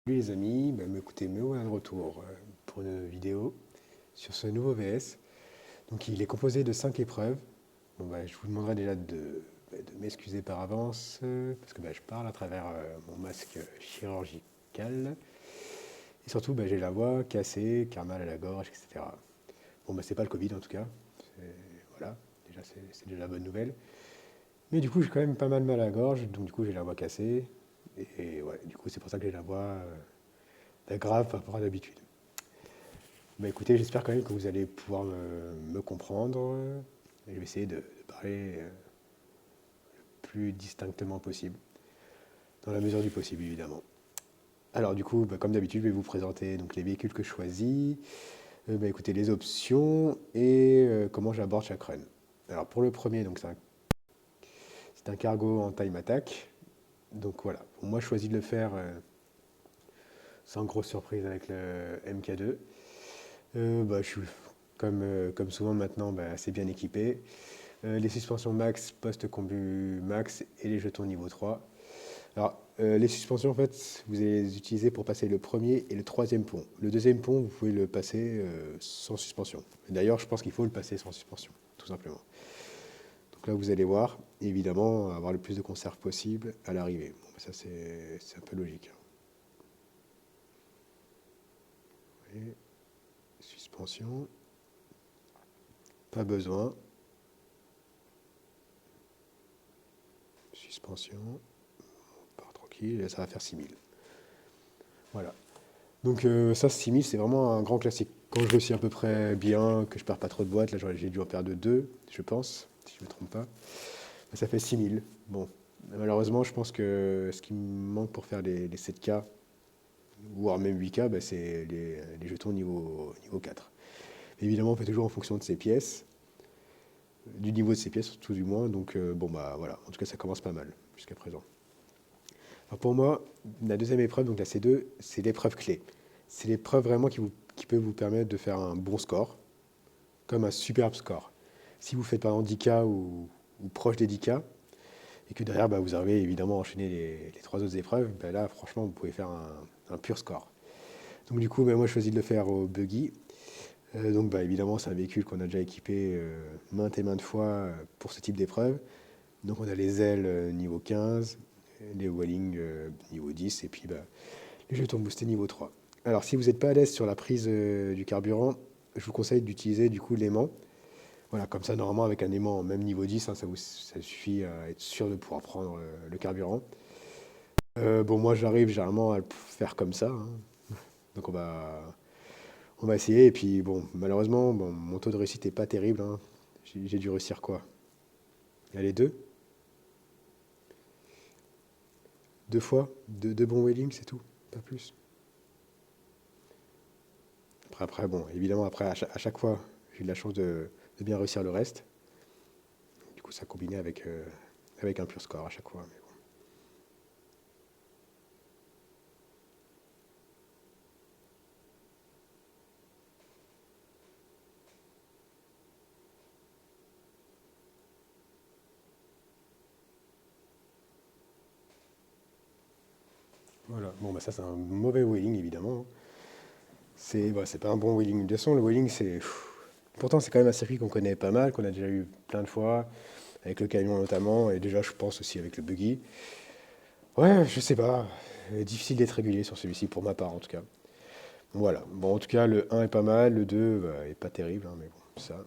Salut les amis, écoutez, me voilà de retour pour une vidéo sur ce nouveau VS. Donc il est composé de 5 épreuves. Je vous demanderai déjà de m'excuser par avance parce que je parle à travers mon masque chirurgical. Et surtout j'ai la voix cassée, car mal à la gorge, etc. C'est pas le Covid en tout cas. Voilà, déjà c'est déjà la bonne nouvelle. Mais du coup j'ai quand même pas mal à la gorge, donc du coup j'ai la voix cassée. Et ouais, du coup c'est pour ça que j'ai la voix grave par rapport à d'habitude. Écoutez, j'espère quand même que vous allez pouvoir me comprendre. Je vais essayer de parler le plus distinctement possible, dans la mesure du possible évidemment. Alors du coup, comme d'habitude, je vais vous présenter donc, les véhicules que je choisis, écoutez, les options et comment j'aborde chaque run. Alors pour le premier, donc c'est un cargo en time attack. Donc voilà, moi je choisis de le faire sans grosse surprise avec le MK2. Je suis comme souvent maintenant assez bien équipé. Les suspensions max, post-combu max et les jetons niveau 3. Alors, les suspensions, en fait, vous allez les utiliser pour passer le premier et le troisième pont. Le deuxième pont, vous pouvez le passer sans suspension. D'ailleurs, je pense qu'il faut le passer sans suspension, tout simplement. Donc là, vous allez voir, évidemment, avoir le plus de conserve possible à l'arrivée. Ça, c'est un peu logique. Et suspension, pas besoin. Suspension, on part tranquille, et ça va faire 6000. Voilà. Donc ça, 6000, c'est vraiment un grand classique. Quand je réussis à peu près bien, que je perds pas trop de boîtes, là j'ai dû en perdre 2, je pense, si je ne me trompe pas, ça fait 6000. Bon, malheureusement, je pense que ce qui me manque pour faire les 7K, voire même 8K, c'est les jetons niveau 4. Évidemment, on fait toujours en fonction de ses pièces, du niveau de ses pièces, tout du moins, donc voilà, en tout cas ça commence pas mal jusqu'à présent. Alors pour moi, la deuxième épreuve, donc la C2, c'est l'épreuve clé. C'est l'épreuve vraiment qui peut vous permettre de faire un bon score, comme un superbe score. Si vous faites par exemple 10K ou proche des 10K, et que derrière vous arrivez évidemment à enchaîner les trois autres épreuves, là franchement vous pouvez faire un pur score. Donc du coup, moi je choisis de le faire au buggy. Évidemment c'est un véhicule qu'on a déjà équipé maintes et maintes fois pour ce type d'épreuve. Donc on a les ailes niveau 15, les Welling niveau 10 et puis les jetons boostés niveau 3. Alors si vous n'êtes pas à l'aise sur la prise du carburant, je vous conseille d'utiliser du coup l'aimant. Voilà, comme ça normalement avec un aimant même niveau 10, ça suffit à être sûr de pouvoir prendre le carburant. Moi j'arrive généralement à le faire comme ça, hein. Donc on va essayer et puis malheureusement mon taux de réussite n'est pas terrible, hein. J'ai dû réussir quoi? Les deux fois, deux bons wheelings, c'est tout, pas plus. Après, évidemment, après, à chaque fois, j'ai eu de la chance de bien réussir le reste. Du coup, ça combinait avec un pur score à chaque fois. Mais bon. Voilà, ça c'est un mauvais wheeling évidemment. C'est pas un bon wheeling. De toute façon, le wheeling, c'est. Pourtant, c'est quand même un circuit qu'on connaît pas mal, qu'on a déjà eu plein de fois, avec le camion notamment, et déjà, je pense aussi avec le buggy. Ouais, je sais pas. Difficile d'être régulier sur celui-ci, pour ma part en tout cas. Voilà. En tout cas, le un est pas mal, le 2 est pas terrible, hein, mais bon, ça,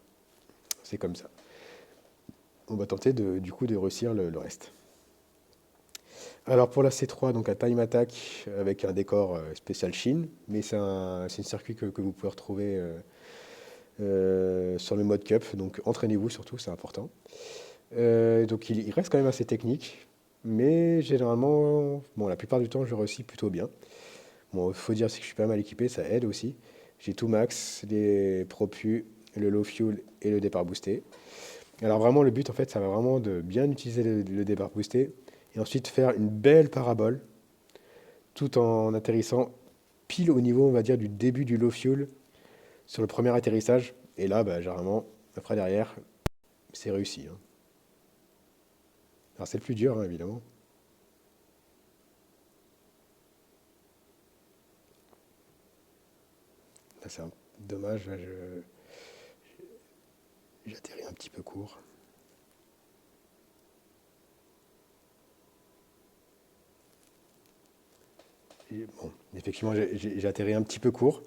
c'est comme ça. On va tenter du coup de réussir le reste. Alors pour la C3, donc un time attack avec un décor spécial Chine, mais c'est un circuit que vous pouvez retrouver sur le mode Cup, donc entraînez-vous surtout, c'est important. Donc il reste quand même assez technique, mais généralement, la plupart du temps, je réussis plutôt bien. Il faut dire aussi que je suis pas mal équipé, ça aide aussi. J'ai tout max, les propus, le low fuel et le départ boosté. Alors vraiment, le but, en fait, ça va vraiment de bien utiliser le départ boosté et ensuite faire une belle parabole tout en atterrissant pile au niveau, on va dire, du début du low fuel sur le premier atterrissage. Et là, généralement, après derrière, c'est réussi, hein. Alors c'est le plus dur, hein, évidemment. Ah, c'est dommage, là, j'atterris un petit peu court. Bon, effectivement, j'ai atterri un petit peu court,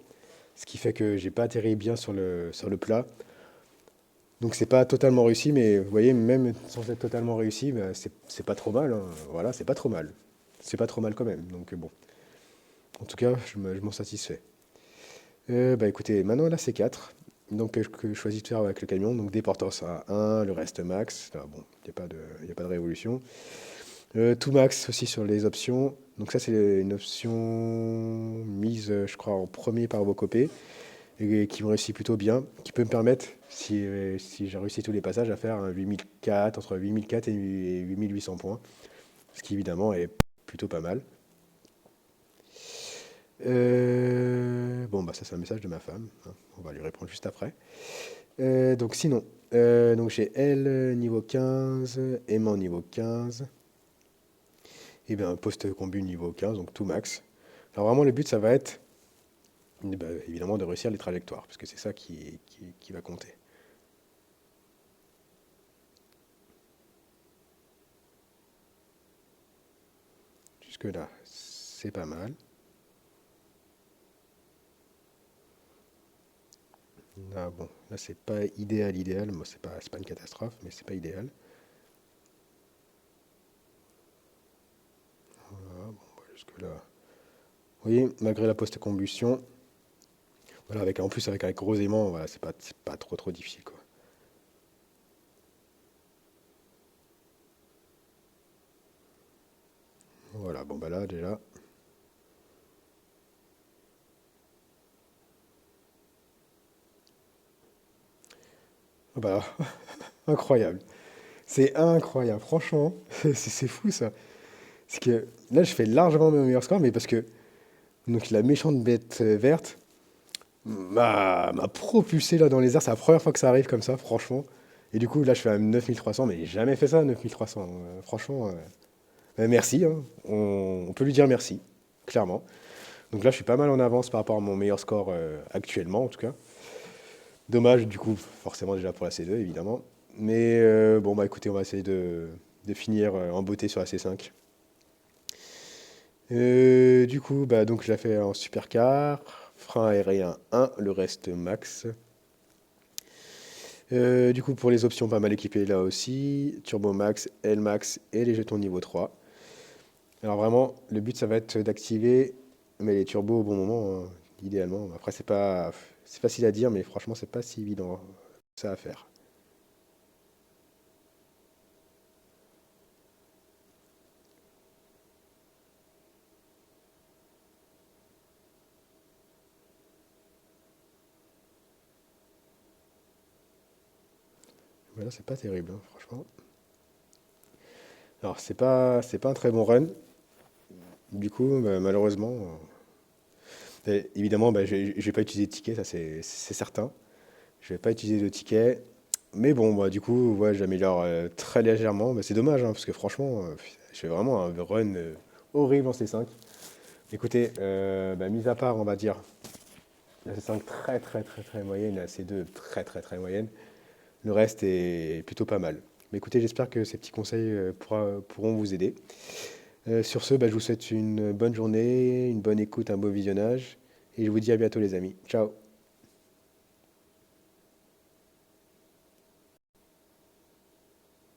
ce qui fait que j'ai pas atterri bien sur le plat. Donc c'est pas totalement réussi, mais vous voyez, même sans être totalement réussi, bah, c'est pas trop mal, hein. Voilà, c'est pas trop mal. C'est pas trop mal quand même. Donc bon, en tout cas, je m'en satisfais. Bah écoutez, maintenant là c'est 4. Donc que je choisis de faire avec le camion. Donc des portants à 1, le reste max. Là, bon, y a pas de révolution. Tout max aussi sur les options. Donc ça c'est une option mise, je crois, en premier par Wokopé et qui me réussit plutôt bien, qui peut me permettre, si j'ai réussi tous les passages, à faire un 8004, entre 8004 et 8800 points, ce qui évidemment est plutôt pas mal. Bon, bah ça c'est un message de ma femme, hein. On va lui répondre juste après. Donc sinon, donc j'ai elle niveau 15, aimant niveau 15, et bien post combu niveau 15, donc tout max. Alors vraiment le but ça va être bah, évidemment de réussir les trajectoires, parce que c'est ça qui va compter. Jusque là, c'est pas mal. Là, bon, là c'est pas idéal, moi c'est pas une catastrophe, mais c'est pas idéal. Voilà, bon, bah, jusque là. Vous voyez, malgré la post-combustion, voilà, en plus avec un gros aimant, voilà, c'est pas trop difficile quoi. Voilà, bon bah là déjà, ah bah incroyable. C'est incroyable, franchement, c'est fou ça. Parce que là je fais largement mon meilleur score, mais parce que donc la méchante bête verte m'a propulsé là dans les airs, c'est la première fois que ça arrive comme ça, franchement. Et du coup là je fais un 9300, mais j'ai jamais fait ça 9300. Franchement, merci, hein. On peut lui dire merci, clairement. Donc là je suis pas mal en avance par rapport à mon meilleur score actuellement en tout cas. Dommage, du coup, forcément déjà pour la C2, évidemment. Mais bon, bah écoutez, on va essayer de finir en beauté sur la C5. Du coup, bah donc je la fais en supercar, frein aérien 1, le reste max. Du coup, pour les options, pas mal équipées là aussi. Turbo max, L max et les jetons niveau 3. Alors vraiment, le but ça va être d'activer mais les turbos au bon moment, hein, idéalement. Après, c'est facile à dire, mais franchement, c'est pas si évident, hein, ça à faire. Mais là, c'est pas terrible, hein, franchement. Alors, c'est pas un très bon run. Du coup, bah, malheureusement, évidemment, bah, je vais pas utiliser de ticket, ça c'est certain. Je vais pas utiliser de ticket. Mais bon, bah, du coup, ouais, j'améliore très légèrement. Bah, c'est dommage, hein, parce que franchement, je fais vraiment un run horrible en C5. Écoutez, bah, mis à part, on va dire, la C5 très moyenne, la C2 très moyenne, le reste est plutôt pas mal. Mais écoutez, j'espère que ces petits conseils pourront vous aider. Sur ce, bah, je vous souhaite une bonne journée, une bonne écoute, un beau visionnage, et je vous dis à bientôt les amis. Ciao!